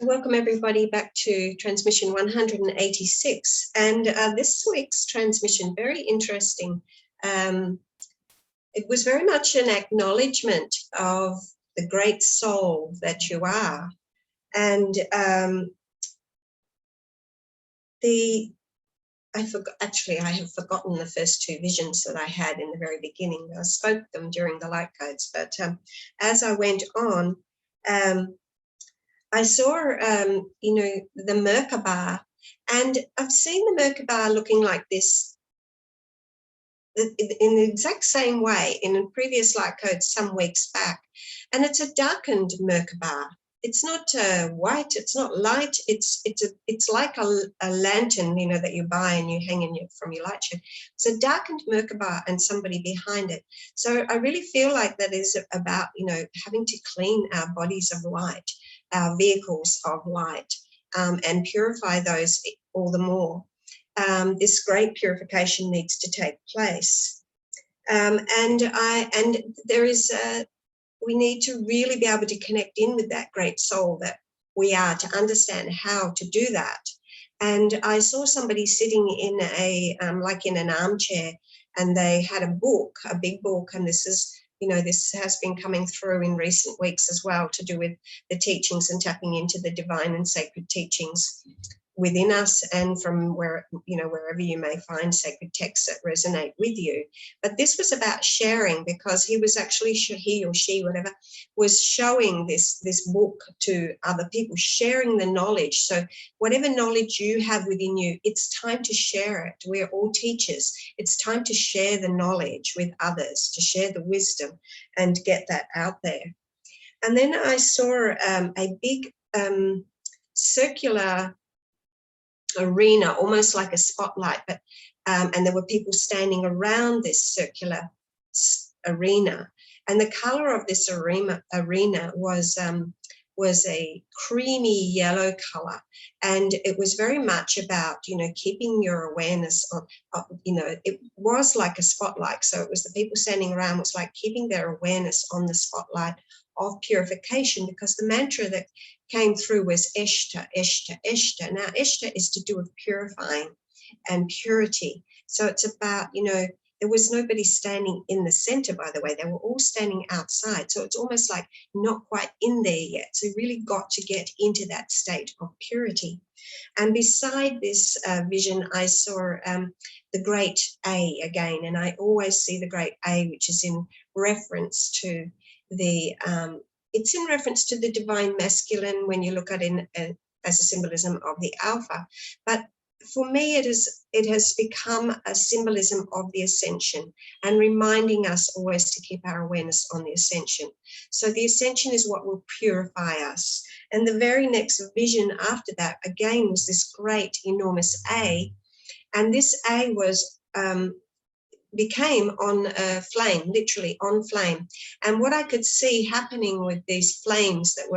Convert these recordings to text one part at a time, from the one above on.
Welcome everybody back to transmission 186, and this week's transmission, very interesting. It was very much an acknowledgement of the great soul that you are, and I have forgotten the first two visions that I had in the very beginning. I spoke them during the light codes, but as I went on, I saw, the Merkaba, and I've seen the Merkaba looking like this in the exact same way in a previous light code some weeks back. And it's a darkened Merkaba. It's not white, it's not light, it's like a lantern, that you buy and you hang from your light shed. It's a darkened Merkaba and somebody behind it. So I really feel like that is about, having to clean our bodies of light, our vehicles of light, and purify those all the more. This great purification needs to take place. And there is we need to really be able to connect in with that great soul that we are, to understand how to do that. And I saw somebody sitting in like in an armchair, and they had a book, a big book, and this is, this has been coming through in recent weeks as well, to do with the teachings and tapping into the divine and sacred teachings within us, and from wherever you may find sacred texts that resonate with you. But this was about sharing, because he was actually, he or she, whatever, was showing this book to other people, sharing the knowledge. So whatever knowledge you have within you, it's time to share it. We're all teachers. It's time to share the knowledge with others, to share the wisdom and get that out there. And then I saw a big circular arena, almost like a spotlight, but and there were people standing around this circular arena, and the color of this arena was a creamy yellow color, and it was very much about keeping your awareness on, it was like a spotlight. So it was the people standing around was like keeping their awareness on the spotlight of purification, because the mantra that came through was Eshta, Eshta, Eshta. Now, Eshta is to do with purifying and purity. So it's about, there was nobody standing in the center, by the way. They were all standing outside. So it's almost like not quite in there yet. So you really got to get into that state of purity. And beside this vision, I saw the great A again. And I always see the great A, which is in reference to it's in reference to the divine masculine when you look at it as a symbolism of the alpha. But for me, it has become a symbolism of the ascension, and reminding us always to keep our awareness on the ascension. So the ascension is what will purify us. And the very next vision after that, again, was this great, enormous A. And this A was became on flame, literally on flame. And what I could see happening with these flames that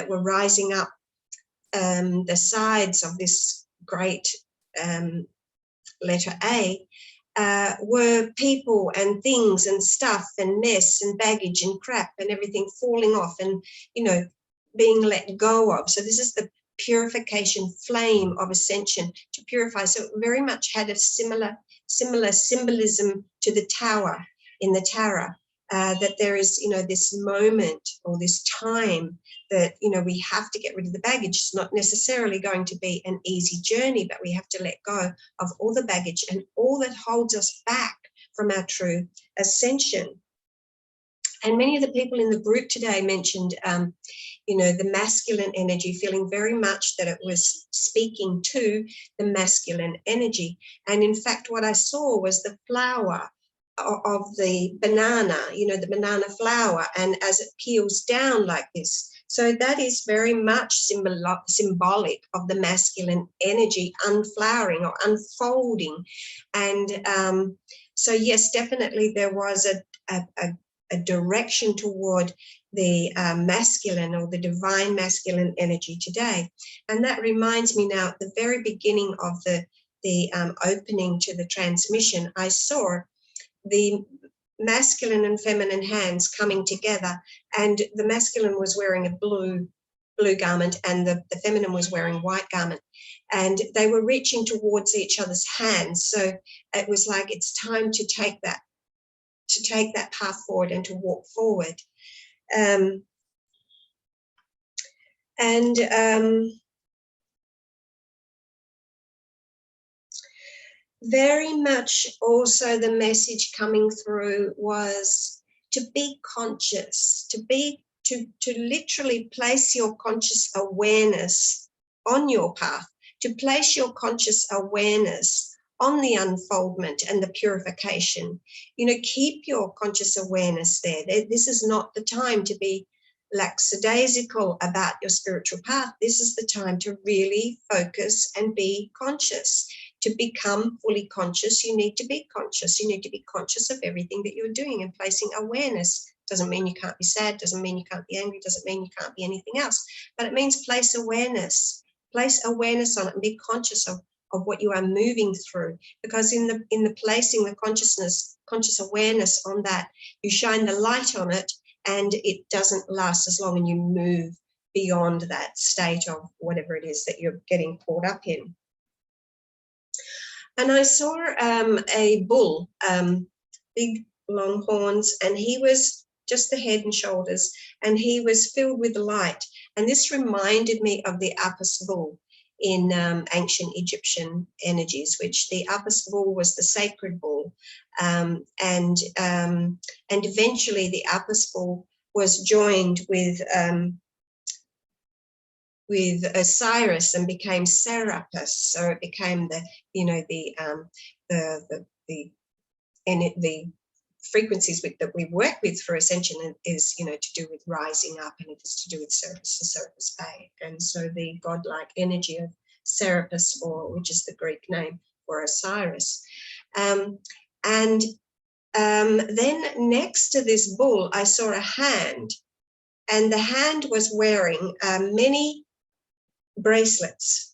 were rising up the sides of this great letter A were people and things and stuff and mess and baggage and crap and everything falling off and, being let go of. So this is the purification flame of ascension, to purify. So it very much had a similar symbolism to the tower in the Tarot, that there is, this moment or this time that, we have to get rid of the baggage. It's not necessarily going to be an easy journey, but we have to let go of all the baggage and all that holds us back from our true ascension. And many of the people in the group today mentioned, the masculine energy, feeling very much that it was speaking to the masculine energy. And in fact, what I saw was the flower of the banana, the banana flower, and as it peels down like this. So that is very much symbolic of the masculine energy unflowering or unfolding. And so, yes, definitely there was a direction toward the masculine or the divine masculine energy today. And that reminds me now, at the very beginning of the opening to the transmission, I saw the masculine and feminine hands coming together, and the masculine was wearing a blue blue garment, and the feminine was wearing white garment. And they were reaching towards each other's hands. So it was like, it's time to take that path forward and to walk forward. Very much also the message coming through was to be conscious, to literally place your conscious awareness on your path, to place your conscious awareness on the unfoldment and the purification. You know, keep your conscious awareness there. This is not the time to be lackadaisical about your spiritual path. This is the time to really focus and be conscious. To become fully conscious, you need to be conscious. You need to be conscious of everything that you're doing and placing awareness. Doesn't mean you can't be sad, doesn't mean you can't be angry, doesn't mean you can't be anything else, but it means place awareness on it and be conscious of what you are moving through. Because in the placing the conscious awareness on that, you shine the light on it, and it doesn't last as long, and you move beyond that state of whatever it is that you're getting caught up in. And I saw a bull, big long horns, and he was just the head and shoulders, and he was filled with light. And this reminded me of the Apis bull in ancient Egyptian energies, which the Apis bull was the sacred bull. And eventually the Apis bull was joined with Osiris and became Serapis. So it became the frequencies that we work with for ascension is, to do with rising up, and it is to do with Serapis and Serapis Bey. And so the godlike energy of Serapis, which is the Greek name for Osiris. Then next to this bull, I saw a hand, and the hand was wearing many bracelets.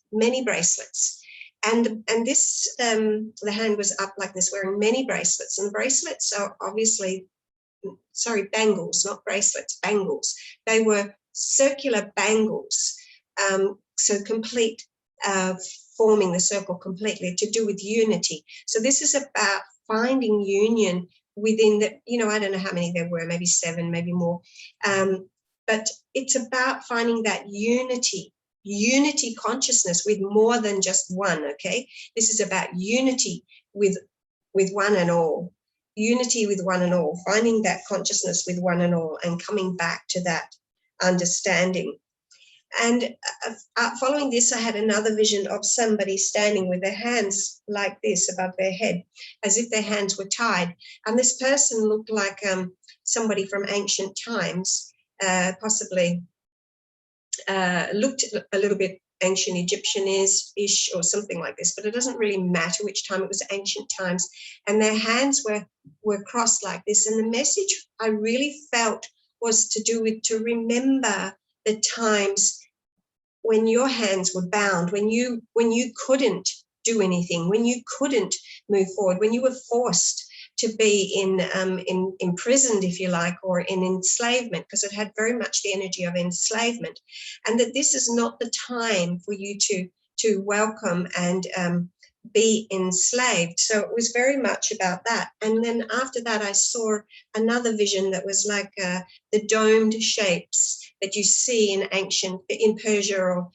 And this, the hand was up like this, wearing many bracelets. And bracelets are obviously, bangles, not bracelets, bangles. They were circular bangles, so complete, forming the circle completely, to do with unity. So this is about finding union within the, I don't know how many there were, maybe 7, maybe more. But it's about finding that unity consciousness with more than just one, okay? This is about unity with one and all. Unity with one and all, finding that consciousness with one and all, and coming back to that understanding. And following this, I had another vision of somebody standing with their hands like this above their head, as if their hands were tied. And this person looked like somebody from ancient times, possibly looked a little bit ancient Egyptian-ish or something like this, but it doesn't really matter which time. It was ancient times, and their hands were crossed like this. And the message I really felt was to do with, to remember the times when your hands were bound, when you couldn't do anything, when you couldn't move forward, when you were forced to be imprisoned, if you like, or in enslavement, because it had very much the energy of enslavement, and that this is not the time for you to welcome and be enslaved. So it was very much about that. And then after that, I saw another vision that was like the domed shapes that you see in Persia, or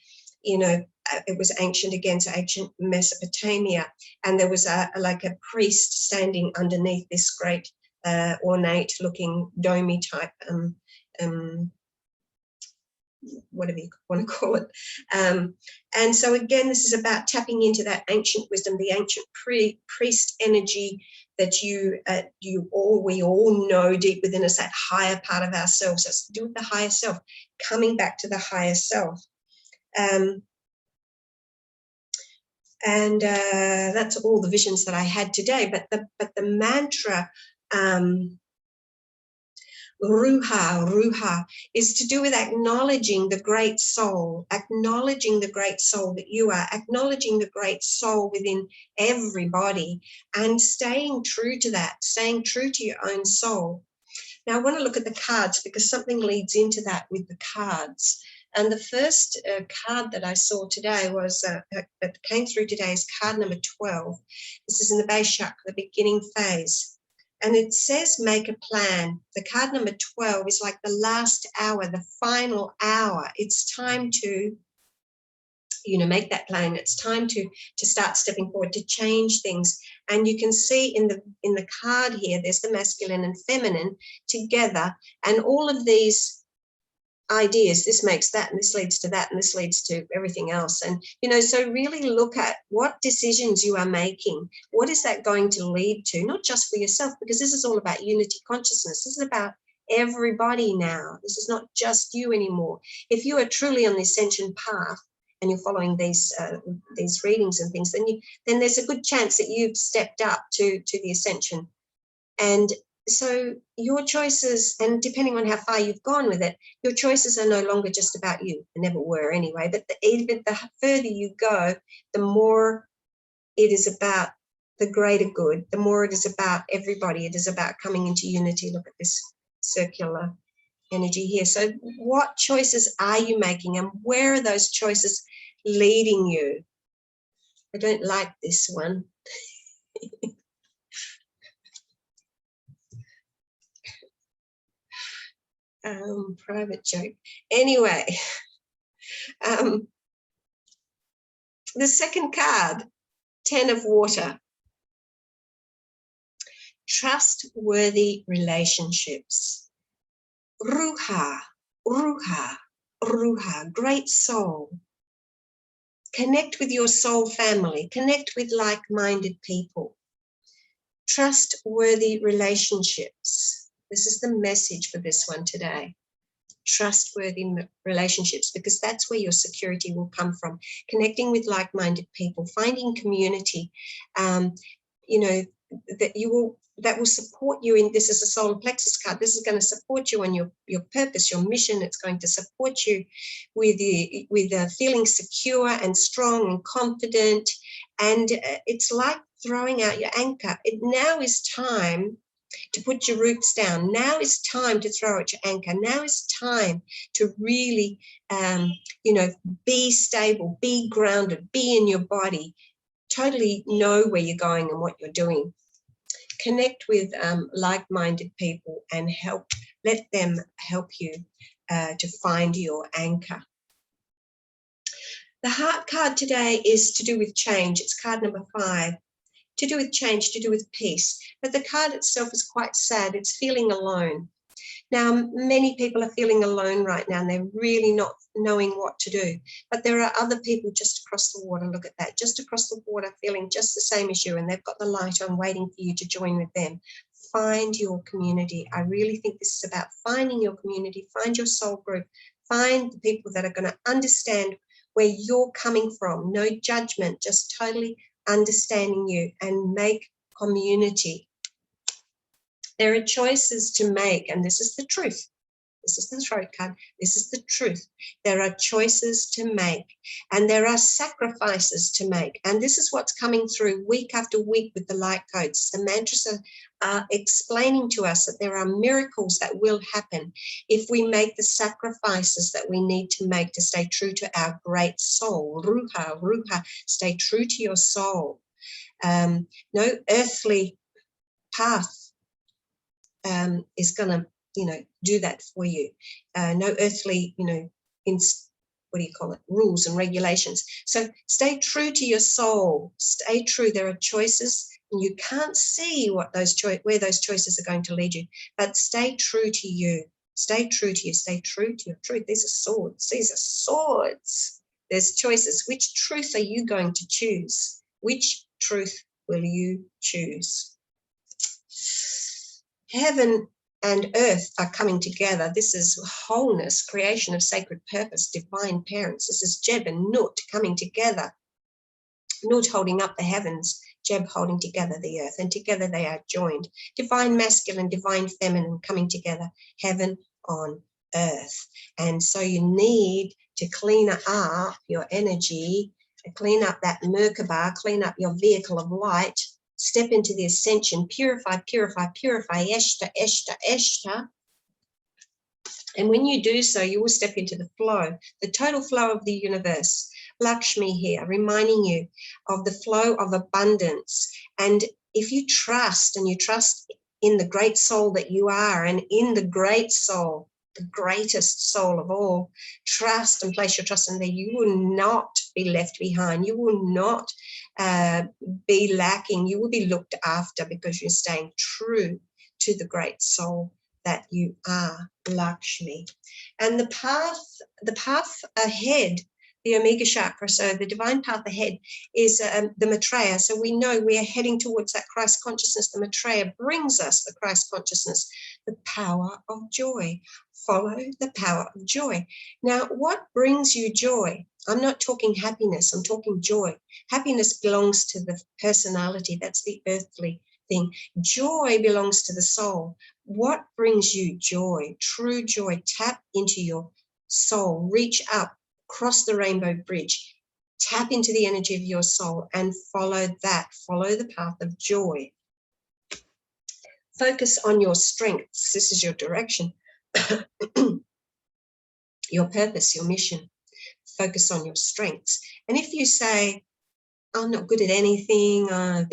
it was ancient again, so ancient Mesopotamia, and there was like a priest standing underneath this great ornate-looking domey type, whatever you want to call it. And so again, this is about tapping into that ancient wisdom, the ancient priest energy that we all know deep within us, that higher part of ourselves. That's to do with the higher self, coming back to the higher self. And that's all the visions that I had today. But the mantra, Ruha, is to do with acknowledging the great soul that you are, acknowledging the great soul within everybody, and staying true to that, staying true to your own soul. Now I want to look at the cards, because something leads into that with the cards. And the first card that I saw today was, that came through today is card number 12. This is in the base chakra, the beginning phase. And it says, make a plan. The card number 12 is like the last hour, the final hour. It's time to, make that plan. It's time to start stepping forward, to change things. And you can see in the card here, there's the masculine and feminine together, and all of these ideas, this makes that, and this leads to that, and this leads to everything else. And, so really look at what decisions you are making. What is that going to lead to? Not just for yourself, because this is all about unity consciousness. This is about everybody now. This is not just you anymore. If you are truly on the ascension path, and you're following these readings and things, then there's a good chance that you've stepped up to the ascension. And so your choices, and depending on how far you've gone with it, your choices are no longer just about you. They never were anyway. But even the further you go, the more it is about the greater good, the more it is about everybody. It is about coming into unity. Look at this circular energy here. So what choices are you making, and where are those choices leading you? I don't like this one. Private joke. Anyway, the second card, 10 of water. Trustworthy relationships. Ruha, Ruha, Ruha, great soul. Connect with your soul family. Connect with like-minded people. Trustworthy relationships. This is the message for this one today. Trustworthy relationships, because that's where your security will come from. Connecting with like-minded people, finding community, that will support you in, this is a solar plexus card. This is going to support you on your purpose, your mission. It's going to support you with feeling secure and strong and confident. And it's like throwing out your anchor. Now is time to put your roots down. Now is time to throw out your anchor. Now is time to really, be stable, be grounded, be in your body, totally know where you're going and what you're doing. Connect with like-minded people and let them help you to find your anchor. The heart card today is to do with change. It's card number 5. To do with change, to do with peace. But the card itself is quite sad. It's feeling alone. Now, many people are feeling alone right now, and they're really not knowing what to do. But there are other people just across the water. Look at that, just across the water, feeling just the same as you, and they've got the light on waiting for you to join with them. Find your community. I really think this is about finding your community, find your soul group, find the people that are going to understand where you're coming from. No judgment, just totally understanding you, and make community. There are choices to make, and this is the truth. This is the throat card. This is the truth. There are choices to make, and there are sacrifices to make. And this is what's coming through week after week with the light codes. The mantras are explaining to us that there are miracles that will happen if we make the sacrifices that we need to make to stay true to our great soul. Ruha, Ruha, stay true to your soul. No earthly path is going to, do that for you. No earthly, rules and regulations. So stay true to your soul. Stay true. There are choices, and you can't see what where those choices are going to lead you. But stay true to you. Stay true to you. Stay true to your truth. These are swords. These are swords. There's choices. Which truth are you going to choose? Which truth will you choose? Heaven and earth are coming together. This is wholeness, creation of sacred purpose, divine parents. This is Jeb and Nut coming together. Nut holding up the heavens, Jeb holding together the earth, and together they are joined. Divine masculine, divine feminine coming together, heaven on earth. And so you need to clean up your energy, clean up that Merkaba, clean up your vehicle of light, step into the ascension, purify, purify, purify, Eshta, Eshta, Eshta, And when you do so, you will step into the flow, the total flow of the universe. Lakshmi here, reminding you of the flow of abundance. And if you trust, and you trust in the great soul that you are, and in the great soul, the greatest soul of all, trust and place your trust in there, you will not be left behind. You will not be lacking. You will be looked after because you're staying true to the great soul that you are, Lakshmi. And the path ahead, the Omega chakra, so the divine path ahead is the Maitreya. So we know we are heading towards that Christ consciousness. The Maitreya brings us the Christ consciousness, the power of joy. Follow the power of joy. Now, what brings you joy? I'm not talking happiness, I'm talking joy. Happiness belongs to the personality, that's the earthly thing. Joy belongs to the soul. What brings you joy? True joy. Tap into your soul, reach up, cross the rainbow bridge, tap into the energy of your soul and follow that. Follow the path of joy. Focus on your strengths. This is your direction, your purpose, your mission. Focus on your strengths. And if you say, I'm not good at anything, I'm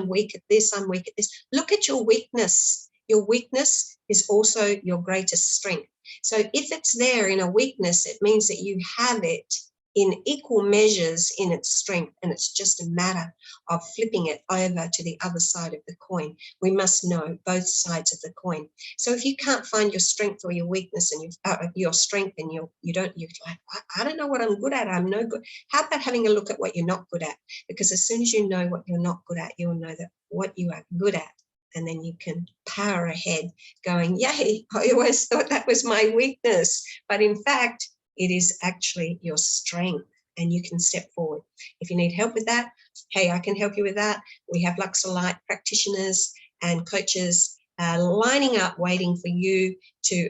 weak at this, I'm weak at this, look at your weakness. Your weakness is also your greatest strength. So if it's there in a weakness, it means that you have it in equal measures in its strength, and it's just a matter of flipping it over to the other side of the coin. We must know both sides of the coin. So if you can't find your strength or your weakness, and your strength, and you're like, I don't know what I'm good at, I'm no good. How about having a look at what you're not good at? Because as soon as you know what you're not good at, you'll know that what you are good at. And then you can power ahead going, yay, I always thought that was my weakness. But in fact, it is actually your strength, and you can step forward. If you need help with that, hey, I can help you with that. We have Luxor Light practitioners and coaches lining up, waiting for you to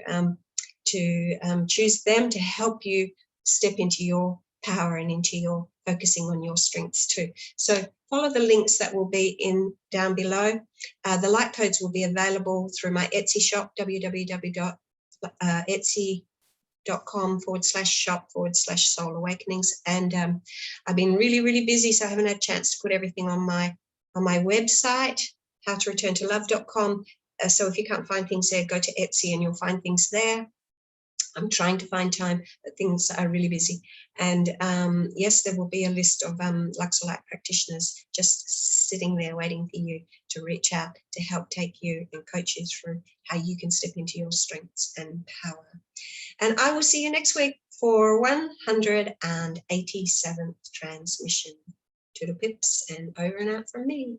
choose them to help you step into your power and into your focusing on your strengths too. So follow the links that will be in down below. The light codes will be available through my Etsy shop, www.etsy.com/shop/soul awakenings. And I've been really busy, so I haven't had a chance to put everything on my website, howtoreturnTolove.com. So if you can't find things there, go to Etsy and you'll find things there. I'm trying to find time, but things are really busy. And yes, there will be a list of Luxor Light practitioners just sitting there waiting for you to reach out to help take you and coach you through how you can step into your strengths and power. And I will see you next week for 187th transmission. Toodle pips, and over and out from me.